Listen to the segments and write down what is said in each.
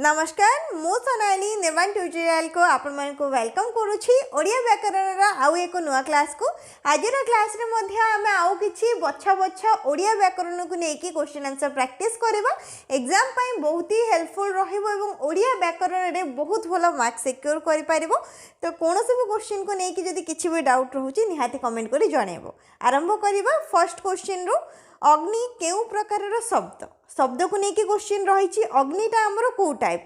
नमस्कार मु सोनाली नेवान ट्यूटोरियल को आपण मन को वेलकम करूछि ओडिया व्याकरण आउ एक नुआ क्लास को आजर क्लास रे मध्य आमे आउ किछि बछा बछा ओडिया व्याकरण को नेकी क्वेश्चन आंसर प्रैक्टिस करबा एग्जाम पई बहुत ही हेल्पफुल रहइबो एवं ओडिया व्याकरण रे बहुत भलो मार्क सिक्योर करि पारिबो। तो कोनोसे भी क्वेश्चन को नेकी जदी किछि भी डाउट रहउछि निहाती कमेंट करि जणेबो। आरंभ करिबा फर्स्ट क्वेश्चन रो अग्नि केउ प्रकारर शब्द शब्द को लेकिन क्वेश्चन रही अग्निटा आमर कौ टाइप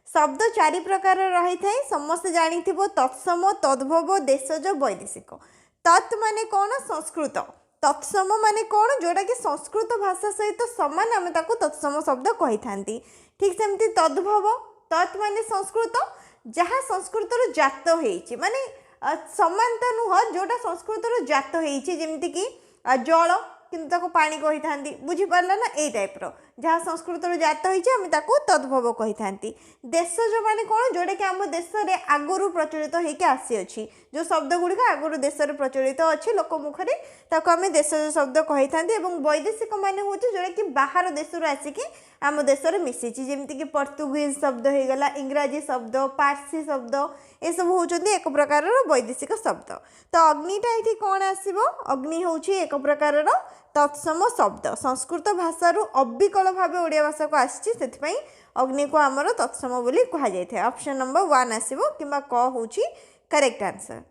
शब्द चारि प्रकार रही था समस्त जानी तत्सम तद्भव देशज वैदेशिक। तत् माने कौन संस्कृत तत्सम माने कौन जोटा कि संस्कृत भाषा सहित समान आम ताको तत्सम शब्द कही था। ठीक सेमती तद्भव तत् माने संस्कृत जहाँ संस्कृतर जात होइछि माने समानता नुह जोटा संस्कृतर जात होइछि जेमति कि जल किंतु ताको पानी कही था बुझीपारा ना यही टाइप्र जहाँ संस्कृत जात होइछि आम ताको तद्भव कही था। देशज माने कौन जोटा कि आम देश में आगु प्रचलित होइके आसी अछि जो शब्द गुड़िक आगु देश में प्रचलित अच्छी लोक मुखरे ताको आम देशज शब्द कही था। वैदेशिक माने हूँ जोटा कि बाहर देश आसिकी आम देश में मिसी जमीक कि पर्तुगीज शब्द हो गला इंग्राजी शब्द पार्सी शब्द ये सब होती एक प्रकार वैदेशिक शब्द। तो अग्निटा ये कौन आसो अग्नि हूँ एक प्रकार तत्सम शब्द संस्कृत भाषा अविकल भाव ओडिया भाषा को आसी अग्नि को आमर तत्सम बोली कहुए। ऑप्शन नंबर 1 आसो कि क हूँ करेक्ट आंसर।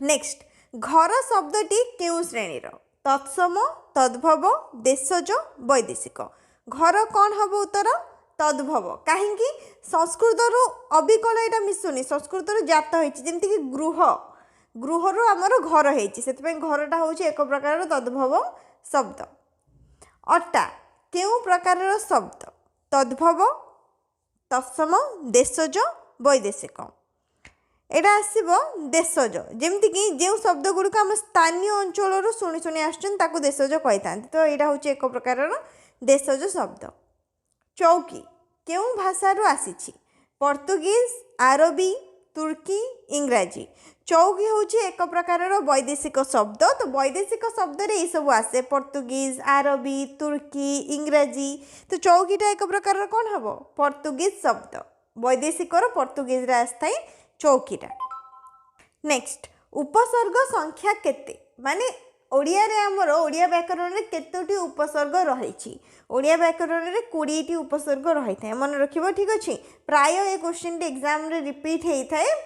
नेक्स्ट घर शब्दटी केउ श्रेणीर तत्सम तद्भव देशज वैदेशिक घर कौन हम उत्तर तद्भव कहीं संस्कृत अविकल यहाँ मिसुनी संस्कृत जात होती कि गृह गृह आमर घर होती घरटा हूँ एक प्रकार तद्भव शब्द। अट्टा केउ प्रकार शब्द तद्भव तत्सम देशज वैदेशिक एटा आसब देशज जमती कि जो शब्द गुड़िक आम स्थानीय अंचल शुणी शुणी आसछन देशज कही था। तो यहाँ हूँ एक प्रकार देशज शब्द। चौकी केउ भाषा आसी पर्तुगीज अरबी तुर्की इंग्राजी चौकी हूँ एक प्रकार वैदेशिक शब्द। तो वैदेशिक शब्द रे सब आसे पर्तुगीज अरबी तुर्की इंग्राजी तो चौकीटा एक प्रकार कौन हम पर्तुगीज शब्द वैदेशिक पर्तुगीज आसता चौकीटा। नेक्स्ट उपसर्ग संख्या केते माने ओडिया रे आमर ओडिया व्याकरण रे केतोटी उपसर्ग रही ओडिया व्याकरण रे 20टी उपसर्ग रही था मन रखिबो। ठीक अच्छे प्राय ये क्वेश्चन एग्जाम रे रिपीट होता है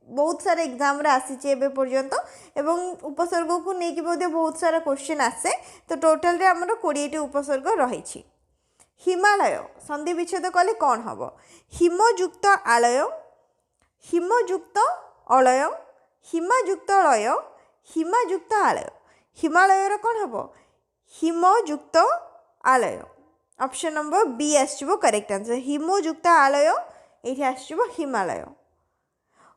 बहुत सारा एग्जाम रे आसीचे एबे पर्यंत एवं उपसर्ग को लेकिन बोधे बहुत सारा क्वेश्चन आसे। तो टोटल रे आमर 20टी उपसर्ग रही। हिमालय संधि विच्छेद कले कौन हम हिमयुक्त आलय हिमयुक्त अलय हिमायुक्त लय हिमायुक्त आलय हिमालय कौन हम हिमयुक्त आलय। ऑप्शन नंबर बी आसो करेक्ट आंसर हिमयुक्त आलय ये आसो हिमालय।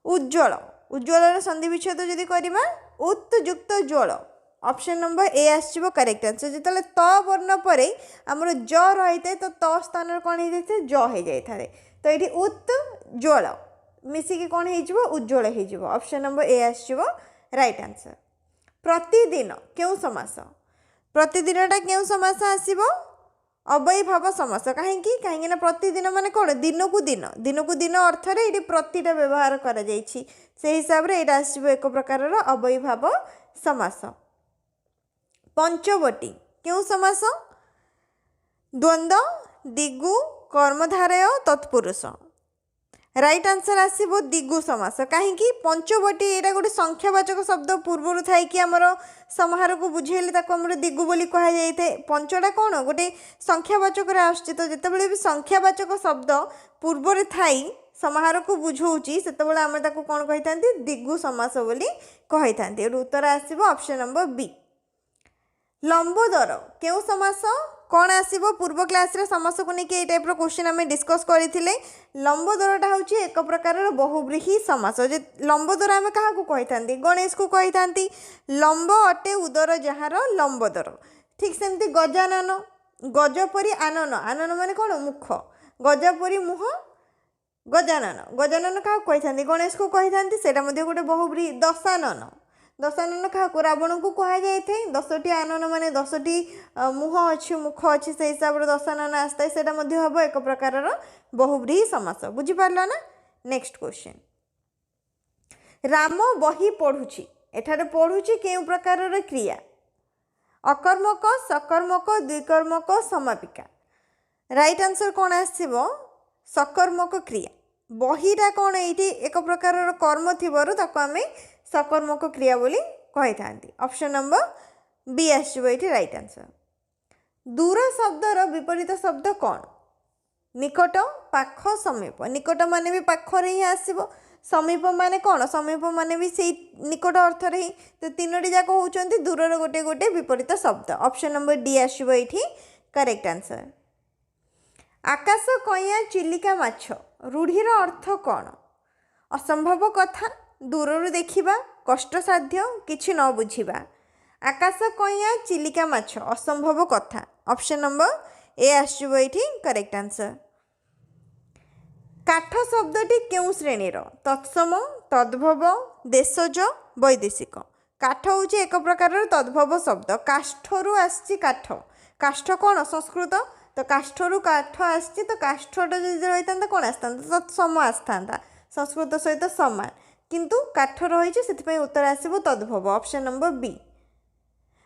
उज्ज्वल उज्ज्वल संधि विच्छेद जदि करवा उत्युक्त ज्वल ऑप्शन नंबर ए आसो करेक्ट आंसर जिते त वर्ण पर आमर ज रही है तो त स्थान कौन हो जाए ज हो जाए तो ये उत्ज्वल मिसिकी कौन हो उज्ज्वल हो। ऑप्शन नंबर ए आसो राइट आंसर। प्रतिदिन क्यों समास प्रतिदिनटा क्यों समास आसो अव्ययीभाव समास कहीं कहीं प्रतिदिन माने कौन दिन को दिन अर्थ ये प्रतिटा व्यवहार कर हिसाब से यहाँ आसो एक प्रकार अव्ययीभाव समास। पंचवटी क्यों समास द्वंद्व दिगु कर्मधारय तत्पुरुष राइट आंसर आसो दिगु समास कहीं पंचवटी यहाँ गोटे संख्यावाचक शब्द पूर्वर थाई कि आमर समाहार को बुझेले आमर दिगु बोली कहुए थे पंचटा कौन गोटे संख्यावाचक आसुची तो जितेबाला भी संख्यावाचक शब्द पूर्वर थाई समाहार को बुझाऊँगी से आम कौन कही था दिगु समास बोली कही था। उत्तर आसो ऑप्शन नंबर बी। लंबोदर क्यों समास कौन आसो पूर्व क्लास रे समास को लेकिन ये टाइप क्वेश्चन आम डिस्कस करते लंबोदरटा हूँ एक प्रकार बहुव्रीहि समास लंबोदर आम क्या कही था गणेश को कही था लंब अटे उदर जार लंबोदर। ठीक सेमती गजानन गजपरी आनन आनन माने कौन मुख गजपरी मुह गजानन गजानन क्या कही था गणेश को कही था गोटे बहुव्रीहि दशानन दशानन क्या रावण को कहुए 10टी आनन माने 10टी मुह अच्छी मुख अच्छी से हिसाब से दशानन आसता है से हम एक प्रकार बहुव्रीहि समास बुझीपार ना। नेक्स्ट क्वेश्चन राम बही पढ़ुची एठारे पढ़ुची केउ प्रकार क्रिया अकर्मक सकर्मक द्विकर्मक समापिका राइट आंसर कौन आसो सकर्मक क्रिया बहीटा कौन ये एक प्रकार कर्म थी आम सकर्मक क्रिया बोली कही था। ऑप्शन नंबर बी आसो राइट आंसर। दूर शब्दर विपरीत शब्द कौन निकट पाख समीप निकट माने भी पाखरे ही आसो समीप माने कौन समीप माने भी से निकट अर्थ ही तो तीनोटी जाक होती दूरर गोटे गोटे विपरीत शब्द। ऑप्शन नंबर डी आसो ये करेक्ट आंसर। आकाश कइया चिलिका माछ रूढ़ीर अर्थ कौन असंभव कथा दूर देखा कष्टसाध्य किछि न बुझिबा आकाश कइया चिलिका माछ असंभव कथा। ऑप्शन नंबर ए आसो ये करेक्ट आंसर। काठ शब्दटी केउ श्रेणीर तत्सम तद्भव देशज वैदेशिक काठ हूँ एक प्रकार तद्भव शब्द काष्ठरू आसी काठ काष्ठ कौन संस्कृत तो काष्ठरू काठ आसी तो काष्ठटा जब रही था कौन आसता तत्सम आसता संस्कृत सहित समान किंतु काठ रही से उत्तर आसो तद्भव। Option number B.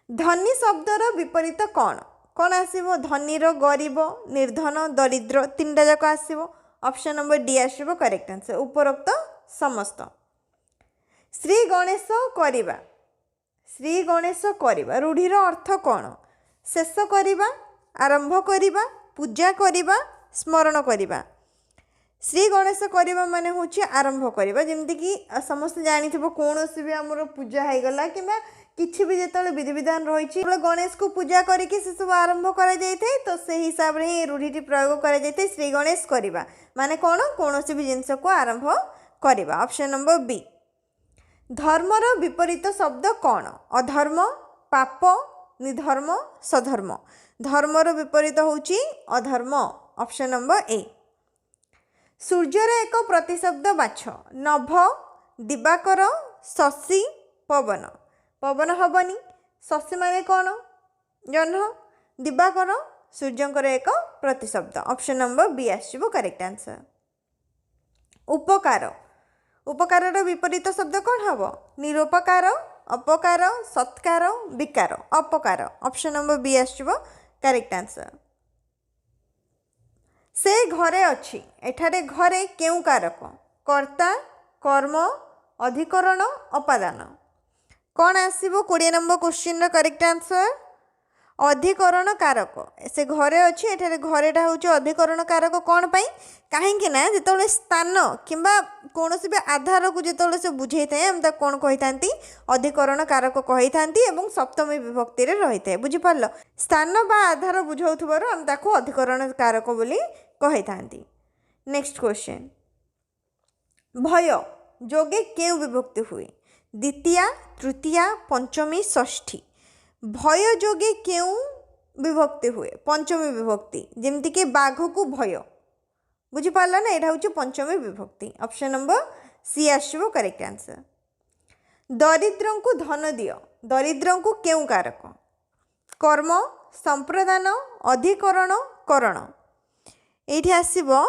धनी शब्दर विपरीत कौन कौन आसो धनीर गरीब निर्धन दरिद्र तीनटा जाक आसो। ऑप्शन नंबर डी आसो करेक्ट आंसर उपरोक्त समस्त। श्री गणेश करिबा श्री गणेश करिबा रूढ़ीर अर्थ कौन शेष करिबा आरंभ करिबा पूजा करिबा स्मरण करिबा श्री गणेश करिबा माने होची आरंभ करिबा जेमति कि समस्त जानि थिबो कोनोसी भी हमर पूजा है गला किबा किछि भी जेतले विधि विधान रही गणेश को पूजा करके से सब आरंभ करा जाए तो से हिसाब रे ही रूढ़ीटी प्रयोग करा जाए श्री गणेश करिबा माने कौन कौन भी जिनस को आरंभ करिबा। Option number B. धर्मर विपरीत शब्द कौन अधर्म पाप निधर्म सधर्म धर्मर विपरीत होची अधर्म। ऑप्शन नंबर ए। सूर्यर एक प्रतिशब्द बाछ नभ दिवाकर शशि पवन पवन हबनी शशि माने कौन जह्न दिवाकर सूर्यंकर एक प्रतिशब्द। ऑप्शन नंबर बी आसो करेक्ट आंसर। उपकार उपकार विपरीत शब्द कौन हम निरुपकार अपकार सत्कार विकार अपकार। ऑप्शन नंबर बी आसो करेक्ट आंसर। से घरे अच्छी एठारे घरे केउ कारक कर्ता कर्म अधिकरण अपादान कौन आसो 20 नंबर क्वेश्चन करेक्ट आंसर अधिकरण कारक से घरे अच्छी एठारे घरेटा हूँ अधिकरण कारक कौन पाई कहीं ना जिते स्थान कि कौन भी आधार को जिते से बुझे थाए आम कौन कही था अधिकरण कारक कही था सप्तमी विभक्ति रही है बुझीपार स्थान बा आधार बुझाऊर आम ताको अधिकरण कारक बोली कही था। नेक्स्ट क्वेश्चन भय जोगे केउ विभक्ति हुए द्वितीया तृतीया पंचमी षष्ठी भय जोगे केउ विभक्ति हुए पंचमी विभक्ति जमती कि बाघ को भय बुझीपार ना यहाँ हूँ पंचमी विभक्ति। ऑप्शन नंबर सी आसो करेक्ट आंसर। दरिद्र को धन दियो दरिद्र को केउ कारक कर्म संप्रदान अधिकरण करण ये आसो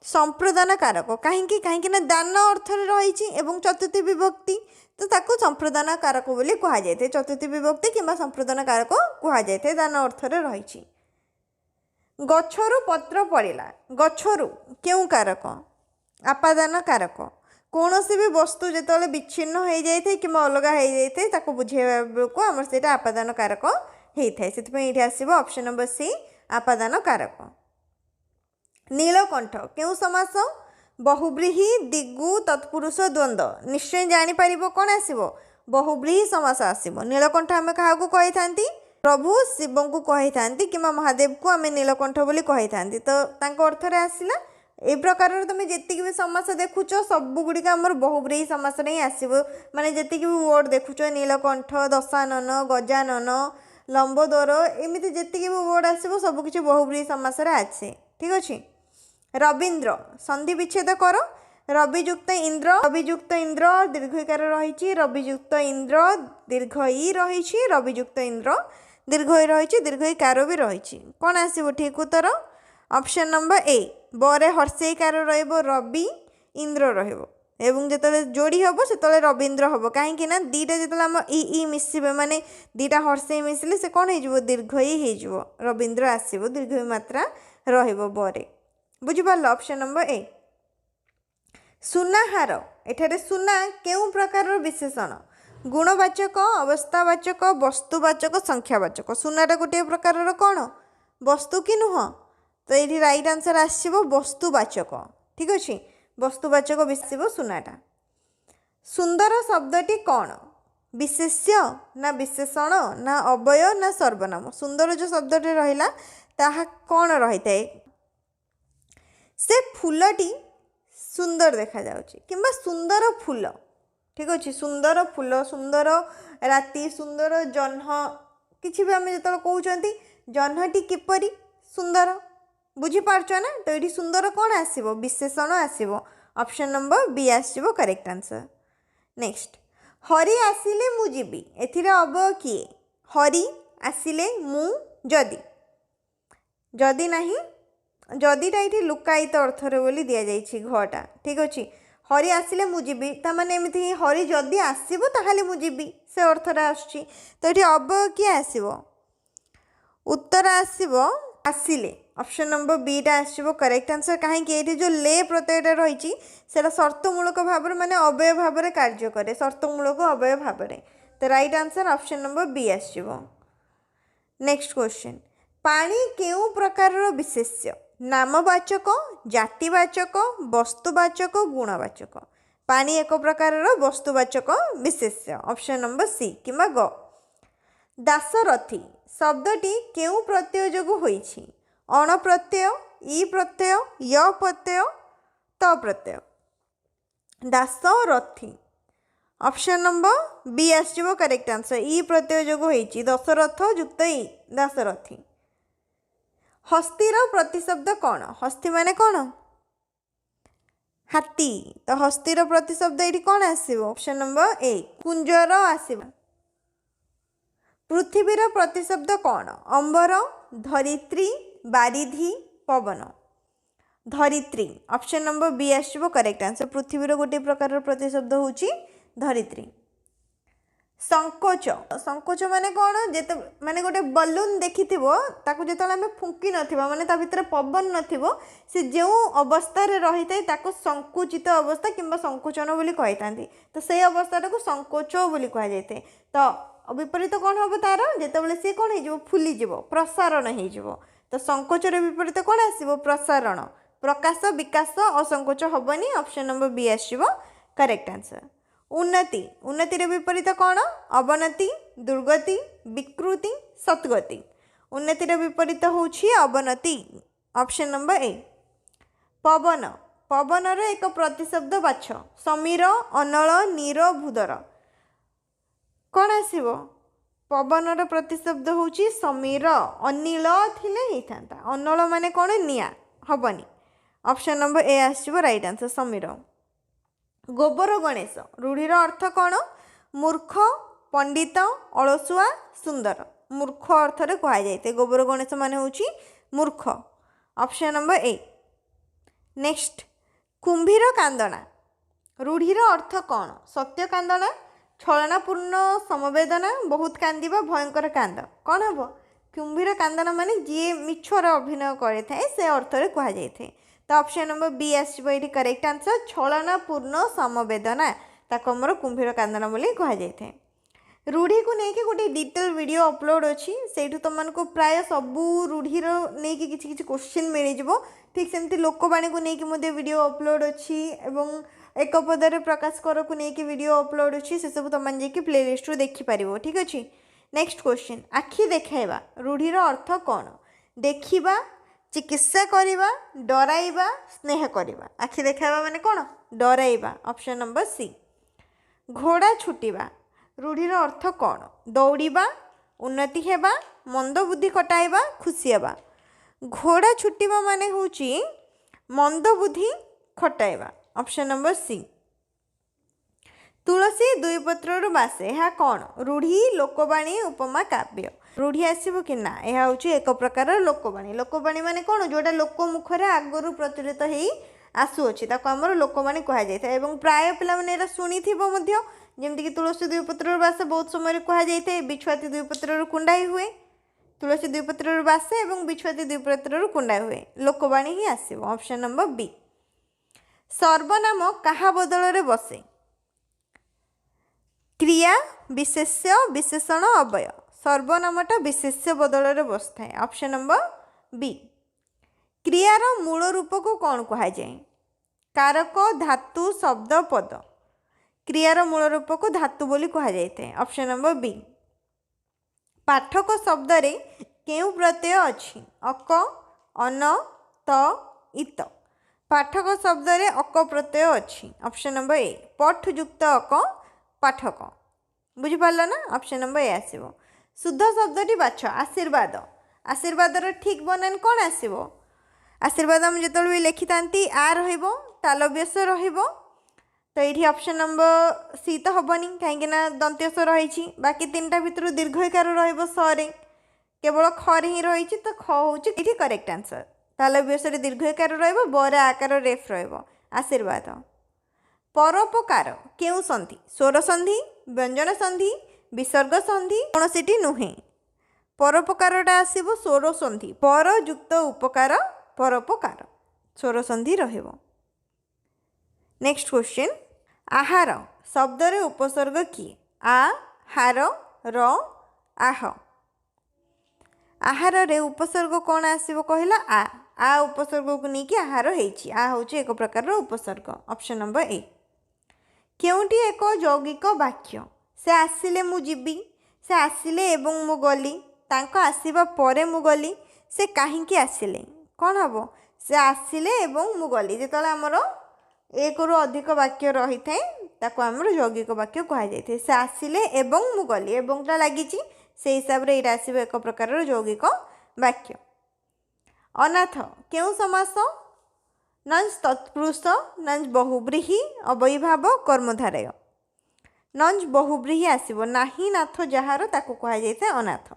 संप्रदान कारक कहीं कहीं दान अर्थ रही चतुर्थी विभक्ति तो ताको संप्रदान कारक बोली कह जाए चतुर्थी विभक्ति कि संप्रदान कारक कह जाए दान अर्थ रही। गछरु पत्र पड़ेगा गछरु केउ कारक आपादान कारक कौन भी वस्तु जो विच्छिन्न हो जाए कि अलग हो जाए बुझेगा को आम से आपादान कारक होता है से आसो ऑप्शन नंबर सी आपादान कारक। नीलकंठ केउ समास बहुव्रीहि दिगु तत्पुरुष द्वंद्व निश्चय जापर कौन आसो बहुव्रीहि समास आसो नीलकंठ आम क्या कही था प्रभु शिव को कही था कि महादेव को आम नीलकंठ बोली कही था तो अर्थ आसला ए प्रकार तुम जी भी समास देखुच सबुगुड़िक आमर बहुव्रीहि समास ही आसो माने जी भी वर्ड देखुच नीलकंठ दशानन गजानन लंबोदर एमती जी भी वर्ड आसो सबकि बहुव्रीहि समास आसे ठीक अच्छे। रवींद्र संधि विच्छेद कर रवियुक्त इंद्र दीर्घ इकार रही रवियुक्त इंद्र दीर्घ ई रही रवियुक्त इंद्र दीर्घ ई रही दीर्घ इकार भी रही कौन आसो ठीक उत्तर ऑप्शन नंबर ए बरे हर्षे इकार रवि इंद्र एवं जो जोड़ी हम से रवींद्र हम कहीं दीटा जो आम ई मिसबे माने दीटा हर्षे मिसले से कौन हो दीर्घ ई हो रवींद्र आसो दीर्घ ई मात्रा रे बुझिपार ऑप्शन नंबर ए सुनाहार एठारे सुना केउ प्रकार विशेषण गुणवाचक अवस्थावाचक वस्तुवाचक संख्यावाचक सुनाटा गोटे प्रकार कौन वस्तु कि नुह तो ये राइट आंसर आसो वस्तुवाचक ठीक अच्छे वस्तुवाचक आसो सुनाटा सुंदर शब्दटी कौन विशेष्य ना विशेषण ना अवय ना सर्वनाम सुंदर जो शब्दटी रहा ताहा कौन रही है से फूलटी सुंदर देखा जाउची किंबा सुंदर फूल ठीक अच्छे सुंदर फूल सुंदर राति सुंदर जह्न किसी भी आम जो कहते जह्नटी किपरि सुंदर बुझीपारच ना तो ये सुंदर कौन आसो विशेषण आसो ऑप्शन नंबर बी आसो करेक्ट आंसर नेक्स्ट हरि आसिले मु जीवी एथिरे अवय किए हरि आसिले मु जदि जदि नहीं जदिटा ये लुकायित अर्थरे बोली दि जाइए घटा ठीक अच्छे हरि आसिले मु जीवी ताने एमती हरि जदि आसो ताहले मु जीवी से अर्थरे आसुची तो ये अवय किए आसो उत्तर आसो आसिले ऑप्शन नंबर बीटा आसो करेक्ट आंसर कहीं जो ले प्रत्ययटा रही शर्तमूलक भाव माने अवय भाव कार्य करे शर्तमूलक अवय भाव तो right answer option number B आसो नेक्स्ट क्वेश्चन पानी केउ प्रकार विशेष्य नामवाचक जातिवाचक वस्तुवाचक गुणवाचक पानी एक प्रकार वस्तुवाचक विशेष्य ऑप्शन नंबर सी किंबा ग दासरथी शब्दटी केउ प्रत्यय जोगु होईछि अण प्रत्यय ई प्रत्यय य प्रत्यय त प्रत्यय दासरथी ऑप्शन नंबर बी आसो करेक्ट आंसर ई प्रत्यय जोगु होईछि दशरथ युक्त ई दासरथी हस्तीर प्रतिशब्द कौन हस्ती माने कौन हाथी तो हस्तीर प्रतिशब्द ये कौन आसो ऑप्शन नंबर ए कुंजर आसो पृथ्वीर प्रतिशब्द कौन अंबर धरित्री बारिधि पवन धरित्री ऑप्शन नंबर बी आसो करेक्ट आंसर पृथ्वीर गोटे प्रकार प्रतिशब्द होची धरित्री संकोच संकोच माने कौन जेते माने गोटे बलून देखि ताकू जो आम फुंकी नथिबा माने ता भितर पवन नथिबो से जो अवस्था रे रही थाए ताकू संकुचित अवस्था किंबा संकोचन बोली कहितांती तो से अवस्था को संकोच बोली कह जाए तो विपरीत कौन हम तार जिते सी कौन हो फुली जीव प्रसारण हो तो संकोचर विपरीत कौन आसो प्रसारण प्रकाश विकास असंकोच हेनी ऑप्शन नंबर बी आसो करेक्ट आंसर उन्नति उन्नतिर विपरीत कौन अवनति दुर्गति विकृति सतगति उन्नतिर विपरीत होछि अवनति ऑप्शन नंबर ए पवन पवनर एक प्रतिशब्द बाछ समीर अनल नीर भूदर कौन आसो पवनर प्रतिशब्द होछि समीर अनिल थिले होता अनल माने कौन निया हबनी ऑप्शन नंबर ए आसो राइट आंसर समीर गोबर गणेश रूढ़ीर अर्थ कौन मूर्ख पंडित अलसुआ सुंदर मूर्ख अर्थरे कह जाए गोबर गणेश माने होछि मूर्ख ऑप्शन नंबर ए नेक्स्ट कुंभीर कांदना रूढ़ीर अर्थ कौन सत्य कांदना छलनापूर्ण समवेदना बहुत कांदिबा भयंकर कांद कौन हम कुंभीर कांदना माने जी मिछर अभिनय करे से अर्थरे कह जाए तो ऑप्शन नंबर बी आसो ये करेक्ट आंसर छलनापूर्ण समवेदना ताको आमर कुंभीर कांदना बोली कह जाए रूढ़ी को लेकिन गोटे डिटेल वीडियो अपलोड अच्छी से तुमको प्राय सबू रूढ़ीर नहीं किसी किसी क्वेश्चन मिल जाव ठीक सेमती लोकवाणी को लेकिन वीडियो अपलोड अच्छी एवं एक पदर प्रकाश कर को लेकिन वीडियो अपलोड अच्छी से सब तुम जाकि प्लेलिस्ट देखिपार ठीक अच्छे नेक्स्ट क्वेश्चन आखि देखाइबा रूढ़ीर अर्थ कौन देखिबा चिकित्सा करवा डराइबा स्नेह करवा आखि देखाइबा माने कौन डराइबा ऑप्शन नंबर सी घोड़ा छुटिबा रूढ़ीर अर्थ कौन दौड़िबा उन्नति हेबा मंद बुद्धि कटाइबा खुशी हेबा घोड़ा छुटिबा माने होची मंद बुद्धि खटाइबा ऑप्शन नंबर सी। तुलसी दुई पत्रु बासे यह कौन? रूढ़ी, लोकवाणी, उपमा, काव्य। रूढ़ी आसब कि ना, यह हूँ एक प्रकार लोकवाणी। लोकवाणी माने कौन? जोटा लोक मुखर आगु प्रचलित हो आसुअछि ताको हमर लोकवाणी कहा जायता। एवं प्राय पिला माने एरा सुनिथिबो मध्य, जेमति कि तुलसी दुई पत्रु बासे बहुत समय कहा जायते। बिछुआती दुई पत्रु कुंडाई हुए। तुलसी दुई पत्रु बासे एवं बिछुआती दुई पत्रु कुंडाई हुए, लोकवाणी ही आसब। Option number B. सर्वनाम कहा बदल रे बसे? क्रिया, विशेष्य, विशेषण, अव्यय। सर्वनामटा विशेष्य बदल रे बसता है। Option number B. क्रियार मूल रूप को कौन कहा जाए? कारक, धातु, शब्द, पद। क्रियार मूल रूप को धातु बोली कहा जाता है। Option number B. पाठक शब्द रे केउ प्रत्यय अच्छी? अक, अन, त, इत। पाठक शब्द रे अक प्रत्यय अच्छी। Option number A. पठ युक्त अक, पाठक। बुझिपाल ना? ऑप्शन नंबर ए आसब। शुद्ध शब्दटी बाछ। आशीर्वाद। आशीर्वाद ठीक बनान कौन आसब? आशीर्वाद हम जो भी लिखि था आ रलव्यस तो ये ऑप्शन नंबर सी तो हेनी, कहीं दंत्यस रही। बाकी तीन टा भितर दीर्घकार रे केवल खरे ही रही, तो ख हूँ ये करेक्ट आंसर। तालव्यस दीर्घकार बर आकार रेफ आशीर्वाद। परोपकार केउ संधि? स्वर संधि, व्यंजन संधि, विसर्ग संधि, कौन सी नुहे। परोपकारटा आसब स्वर संधि। पर युक्त उपकार परोपकार, स्वर संधि रहिबो। Next question. आहार शब्द रे उपसर्ग किए? आ, हार, र, आह। आहार रे उपसर्ग कौन आसब कहला? आ उपसर्ग को लेकिन आहार होइछि। आ हूँ एक प्रकार उपसर्ग। ऑप्शन नंबर ए। केउटी एक यौगिक वाक्य? से आसिले मु जीवी, से आसिले एवं मु गली, तांको आसीबा परे मु गली, से काहींकी आसिले। कौन हम? से आसिले एवं मु गली। जो आमर एक रु अधिक वाक्य रही थाए ताको आमर यौगिक वाक्य कह जाए। से आसिले एवं मु गली, एवंटा लगी से हिसाब से ये आसब एक प्रकार यौगिक वाक्य। अनाथ केउ समास? नंज तत्पुरुष, नंज बहुब्रीहि, अवयभाव, कर्मधारय। नंज बहुब्रीहि आसब। नाही नाथ जार ताको कह जाए अनाथ।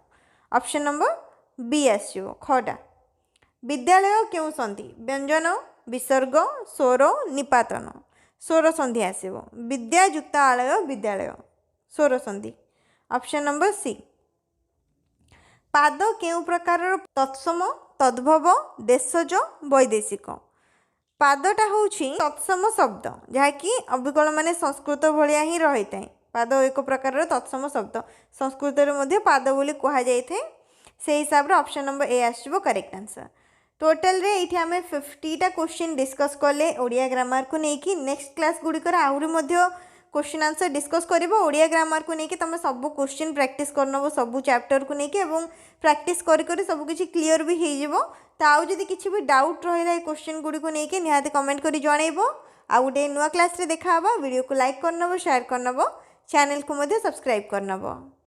ऑप्शन नंबर बी आसब खटा। विद्यालय केउ संधि? व्यंजन, विसर्ग, स्वर, निपातन। स्वर संधि आसब। विद्या युक्त आलय विद्यालय, स्वर संधि। Option number C. पाद केउ प्रकार? तत्सम, तद्भव, देशज, वैदेशिक। पादटा हूँ तत्सम शब्द, जहाँकि अभिकल माने संस्कृत भाया ही रही था। पाद एक प्रकार तत्सम शब्द, संस्कृत में पाद बोली कह जाए। से हिसाब से ऑप्शन नंबर ए आसब करेक्ट आंसर। टोटल रे ये आम 50टा क्वेश्चन डिस्कस कले ओडिया ग्रामर को लेकिन। नेक्स्ट क्लास गुड़िकर आहरी क्वेश्चन आंसर डिस्कस कर ओडिया ग्रामर को लेकिन। तुम सब क्वेश्चन प्रैक्टिस करनब सब चैप्टर को लेकिन, प्रैक्टिस कर सब किसी क्लीयर भी हो। तो आउ जदि किसी भी डाउट रहा है क्वेश्चन गुड़ी को लेकिन निहाती कमेंट कर जनइब। आ गोटे नुआ क्लास रे देखा वीडियो को लाइक करनब, शेयर करनब, चैनल को सब्सक्राइब करनब।